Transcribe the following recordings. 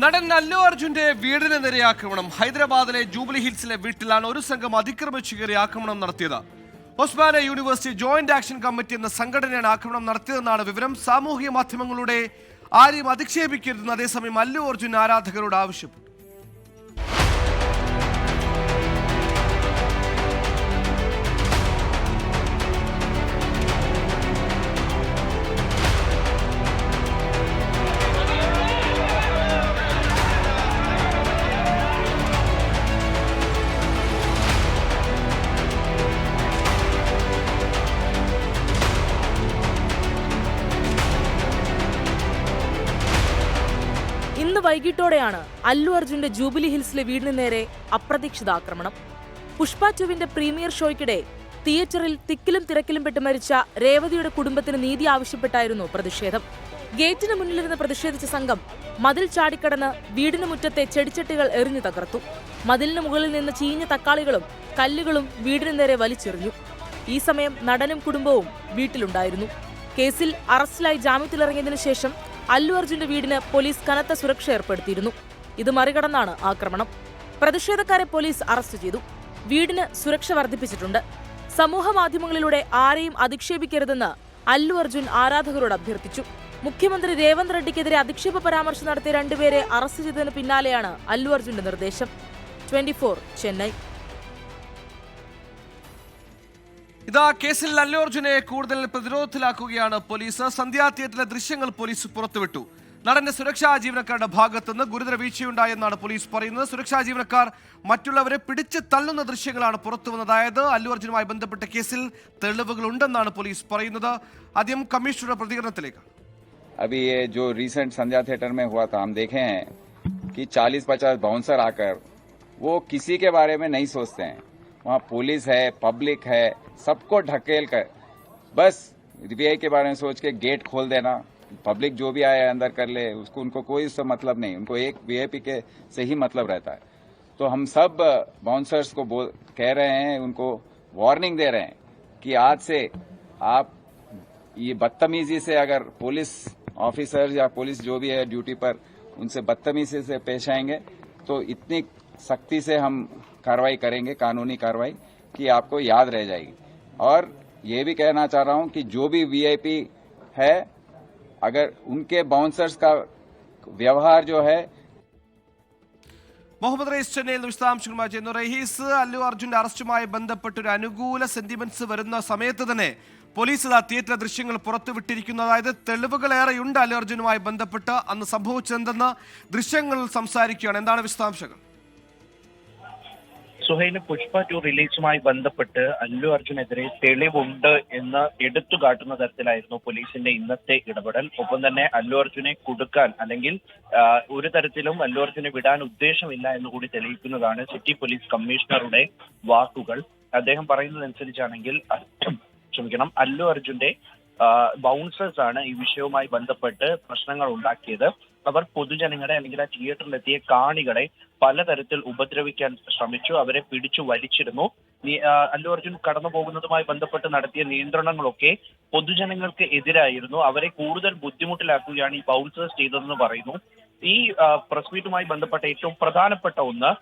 നടൻ അല്ലു അർജുന്റെ വീടിന് നേരെ ആക്രമണം. ഹൈദരാബാദിലെ ജൂബിലി ഹിൽസിലെ വീട്ടിലാണ് ഒരു സംഘം അതിക്രമിച്ചു കയറി ആക്രമണം നടത്തിയത്. ഒസ്മാനെ യൂണിവേഴ്സിറ്റി ജോയിന്റ് ആക്ഷൻ കമ്മിറ്റി എന്ന സംഘടനയാണ് ആക്രമണം നടത്തിയതെന്നാണ് വിവരം. സാമൂഹിക മാധ്യമങ്ങളുടെ ആരെയും അധിക്ഷേപിക്കരുതെന്ന് അതേസമയം അല്ലു അർജുൻ ആരാധകരോട് ആവശ്യപ്പെട്ടു. ഇന്ന് വൈകിട്ടോടെയാണ് അല്ലു അർജുന്റെ ജൂബിലി ഹിൽസിലെ വീടിന് നേരെ അപ്രതീക്ഷിത ആക്രമണം. പുഷ്പ 2 പ്രീമിയർ ഷോയ്ക്കിടെ തിയേറ്ററിൽ തിക്കിലും തിരക്കിലും പെട്ട് മരിച്ച രേവതിയുടെ കുടുംബത്തിന് നീതി ആവശ്യപ്പെട്ടായിരുന്നു പ്രതിഷേധം. ഗേറ്റിന് മുന്നിലിരുന്ന് പ്രതിഷേധിച്ച സംഘം മതിൽ ചാടിക്കടന്ന് വീടിന് മുറ്റത്തെ ചെടിച്ചട്ടികൾ എറിഞ്ഞു തകർത്തു. മതിലിന് മുകളിൽ നിന്ന് ചീഞ്ഞ തക്കാളികളും കല്ലുകളും വീടിന് നേരെ വലിച്ചെറിഞ്ഞു. ഈ സമയം നടനും കുടുംബവും വീട്ടിലുണ്ടായിരുന്നു. കേസിൽ അറസ്റ്റിലായി ജാമ്യത്തിലിറങ്ങിയതിനു ശേഷം അല്ലു അർജുന്റെ വീടിന് പോലീസ് കനത്ത സുരക്ഷ ഏർപ്പെടുത്തിയിരുന്നു. ഇത് മറികടന്നാണ് ആക്രമണം. പ്രതിഷേധക്കാരെ പോലീസ് അറസ്റ്റ് ചെയ്തു. വീടിന് സുരക്ഷ വർദ്ധിപ്പിച്ചിട്ടുണ്ട്. സമൂഹ മാധ്യമങ്ങളിലൂടെ ആരെയും അധിക്ഷേപിക്കരുതെന്ന് അല്ലു അർജുൻ ആരാധകരോട് അഭ്യർത്ഥിച്ചു. മുഖ്യമന്ത്രി രേവന്ത് റെഡ്ഡിക്കെതിരെ അധിക്ഷേപ പരാമർശം നടത്തിയ 2 പേരെ അറസ്റ്റ് ചെയ്തതിന് പിന്നാലെയാണ് അല്ലു അർജുന്റെ നിർദ്ദേശം. 24 ചെന്നൈ. ഇതാ കേസിൽ അല്ലു അർജുനെ കൂടുതൽ പ്രതിരോധത്തിലാക്കുകയാണ് പോലീസ്. സന്ധ്യാ തിയേറ്ററിലെ ദൃശ്യങ്ങൾ പോലീസ് പുറത്തുവിട്ടു. നടന്റെ സുരക്ഷാ ജീവനക്കാരുടെ ഭാഗത്തുനിന്ന് ഗുരുതര വീഴ്ചയുണ്ടായെന്നാണ് പോലീസ് പറയുന്നത്. സുരക്ഷാ ജീവനക്കാർ മറ്റുള്ളവരെ പിടിച്ച് തള്ളുന്ന ദൃശ്യങ്ങളാണ് പുറത്തുവന്നത്. അതായത് അല്ലു അർജുനുമായി ബന്ധപ്പെട്ട കേസിൽ തെളിവുകൾ ഉണ്ടെന്നാണ് പോലീസ് പറയുന്നത്. ആദ്യം കമ്മീഷണറുടെ പ്രതികരണത്തിലേക്ക്. अभी ये जो रिसेंट संध्या थिएटर में हुआ था, हम देखे हैं कि 40-50 बाउंसर आकर वो किसी के बारे में नहीं सोचते हैं. वहाँ पुलिस है, पब्लिक है, सबको ढकेल कर बस वीआई के बारे में सोच के गेट खोल देना. पब्लिक जो भी आए अंदर कर ले, उसको उनको कोई इससे मतलब नहीं. उनको एक वीआईपी के से ही मतलब रहता है. तो हम सब बाउंसर्स को कह रहे हैं, उनको वार्निंग दे रहे हैं कि आज से आप ये बदतमीजी से अगर पुलिस ऑफिसर या पुलिस जो भी है ड्यूटी पर उनसे बदतमीजी से पेश आएंगे तो इतनी सख्ती से हम कार्रवाई करेंगे, कानूनी कार्रवाई, कि आपको याद रह जाएगी. और ये भी कहना चाह रहा हूं कि जो भी वीआईपी है, अगर उनके बाउंसर्स का व्यवहार जो है. മുഹമ്മദ് റയീസ് ചെന്നൈയിൽ നിന്ന് വിശദാംശങ്ങളുമായി ചെയ്യുന്നു. റയീസ്, അല്ലു അർജുന്റെ അറസ്റ്റുമായി ബന്ധപ്പെട്ട് ഒരു അനുകൂല സെന്റിമെന്റ്സ് വരുന്ന സമയത്ത് തന്നെ പോലീസ് തിയേറ്റർ ദൃശ്യങ്ങൾ പുറത്തുവിട്ടിരിക്കുന്നു. അതായത് തെളിവുകളേറെയുണ്ട് അല്ലു അർജുനുമായി ബന്ധപ്പെട്ട്. അന്ന് സംഭവിച്ചതെന്തെന്ന് ദൃശ്യങ്ങൾ സംസാരിക്കുകയാണ്. എന്താണ് വിശദാംശങ്ങൾ? സുഹൈല്, പുഷ്പ 2 റിലീസുമായി ബന്ധപ്പെട്ട് അല്ലു അർജുനെതിരെ തെളിവുണ്ട് എന്ന് എടുത്തു കാട്ടുന്ന തരത്തിലായിരുന്നു പോലീസിന്റെ ഇന്നത്തെ ഇടപെടൽ. ഒപ്പം തന്നെ അല്ലു അർജുനെ കുടുക്കാൻ അല്ലെങ്കിൽ ഒരു തരത്തിലും അല്ലു അർജുനെ വിടാൻ ഉദ്ദേശമില്ല എന്നുകൂടി തെളിയിക്കുന്നതാണ് സിറ്റി പോലീസ് കമ്മീഷണറുടെ വാക്കുകൾ. അദ്ദേഹം പറയുന്നതനുസരിച്ചാണെങ്കിൽ അല്ലു അർജുന്റെ ബൗൺസേഴ്സ് ആണ് ഈ വിഷയവുമായി ബന്ധപ്പെട്ട് പ്രശ്നങ്ങൾ ഉണ്ടാക്കിയത്. അവർ പൊതുജനങ്ങളെ അല്ലെങ്കിൽ ആ തിയേറ്ററിലെത്തിയ കാണികളെ പലതരത്തിൽ ഉപദ്രവിക്കാൻ ശ്രമിച്ചു. അവരെ പിടിച്ചു വലിച്ചിരുന്നു. അല്ലു അർജുൻ കടന്നു പോകുന്നതുമായി ബന്ധപ്പെട്ട് നടത്തിയ നിയന്ത്രണങ്ങളൊക്കെ പൊതുജനങ്ങൾക്ക് എതിരായിരുന്നു. അവരെ കൂടുതൽ ബുദ്ധിമുട്ടിലാക്കുകയാണ് ഈ ബൗൺസേഴ്സ് ചെയ്തതെന്ന് പറയുന്നു. ഈ പ്രസ് മീറ്റുമായി ബന്ധപ്പെട്ട ഏറ്റവും പ്രധാനപ്പെട്ട ഒന്ന്,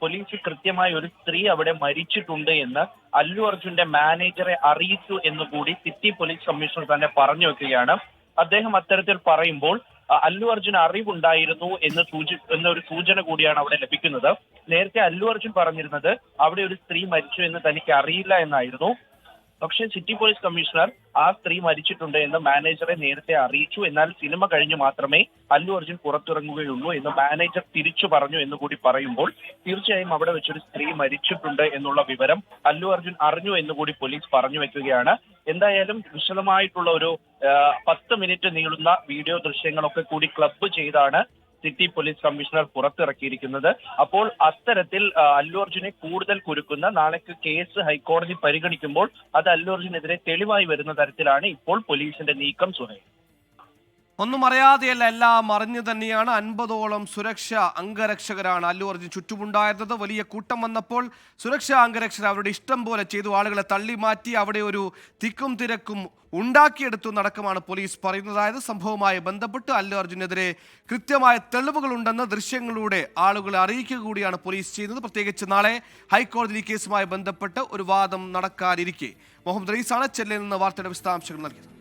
പോലീസ് കൃത്യമായി ഒരു സ്ത്രീ അവിടെ മരിച്ചിട്ടുണ്ട് എന്ന് അല്ലു അർജുന്റെ മാനേജറെ അറിയിച്ചു എന്നുകൂടി സിറ്റി പോലീസ് കമ്മീഷണർ തന്നെ പറഞ്ഞു വെക്കുകയാണ്. അദ്ദേഹം അത്തരത്തിൽ പറയുമ്പോൾ അല്ലു അർജുൻ അറിവുണ്ടായിരുന്നു എന്നൊരു സൂചന കൂടിയാണ് അവിടെ ലഭിക്കുന്നത്. നേരത്തെ അല്ലു അർജുൻ പറഞ്ഞിരുന്നത് അവിടെ ഒരു സ്ത്രീ മരിച്ചു എന്ന് തനിക്ക് അറിയില്ല എന്നായിരുന്നു. പക്ഷേ സിറ്റി പോലീസ് കമ്മീഷണർ ആ സ്ത്രീ മരിച്ചിട്ടുണ്ട് എന്ന് മാനേജറെ നേരത്തെ അറിയിച്ചു. എന്നാൽ സിനിമ കഴിഞ്ഞ് മാത്രമേ അല്ലു അർജുൻ പുറത്തിറങ്ങുകയുള്ളൂ എന്ന് മാനേജർ തിരിച്ചു പറഞ്ഞു എന്നുകൂടി പറയുമ്പോൾ തീർച്ചയായും അവിടെ വെച്ചൊരു സ്ത്രീ മരിച്ചിട്ടുണ്ട് എന്നുള്ള വിവരം അല്ലു അർജുൻ അറിഞ്ഞു എന്നുകൂടി പോലീസ് പറഞ്ഞു വെക്കുകയാണ്. എന്തായാലും വിശദമായിട്ടുള്ള ഒരു 10 മിനിറ്റ് നീളുന്ന വീഡിയോ ദൃശ്യങ്ങളൊക്കെ കൂടി ക്ലബ്ബ് ചെയ്താണ് സിറ്റി പോലീസ് കമ്മീഷണർ പുറത്തിറക്കിയിരിക്കുന്നത്. അപ്പോൾ അത്തരത്തിൽ അല്ലു അർജുനെ കൂടുതൽ കുരുക്കുന്ന നാളേക്ക് കേസ് ഹൈക്കോടതി പരിഗണിക്കുമ്പോൾ അത് അല്ലു അർജുനെതിരെ തെളിവായി വരുന്ന തരത്തിലാണ് ഇപ്പോൾ പോലീസിന്റെ നീക്കം. സുഹൈൽ. ഒന്നും അറിയാതെയല്ല, എല്ലാം അറിഞ്ഞു തന്നെയാണ്. 50ഓളം സുരക്ഷാ അംഗരക്ഷകരാണ് അല്ലു അർജുൻ ചുറ്റുമുണ്ടായിരുന്നത്. വലിയ കൂട്ടം വന്നപ്പോൾ സുരക്ഷാ അംഗരക്ഷകർ അവരുടെ ഇഷ്ടം പോലെ ചെയ്തു. ആളുകളെ തള്ളി മാറ്റി അവിടെ ഒരു തിക്കും തിരക്കും ഉണ്ടാക്കിയെടുത്തു നടക്കമാണ് പോലീസ് പറയുന്നത്. അതായത് സംഭവവുമായി ബന്ധപ്പെട്ട് അല്ലു അർജുനെതിരെ കൃത്യമായ തെളിവുകളുണ്ടെന്ന് ദൃശ്യങ്ങളിലൂടെ ആളുകളെ അറിയിക്കുക കൂടിയാണ് പോലീസ് ചെയ്യുന്നത്. പ്രത്യേകിച്ച് നാളെ ഹൈക്കോടതി ഈ കേസുമായി ബന്ധപ്പെട്ട് ഒരു വാദം നടക്കാനിരിക്കെ. മുഹമ്മദ് റീസാണ് ചെന്നൈയിൽ നിന്ന് വാർത്തയുടെ വിശദാംശങ്ങൾ നൽകിയത്.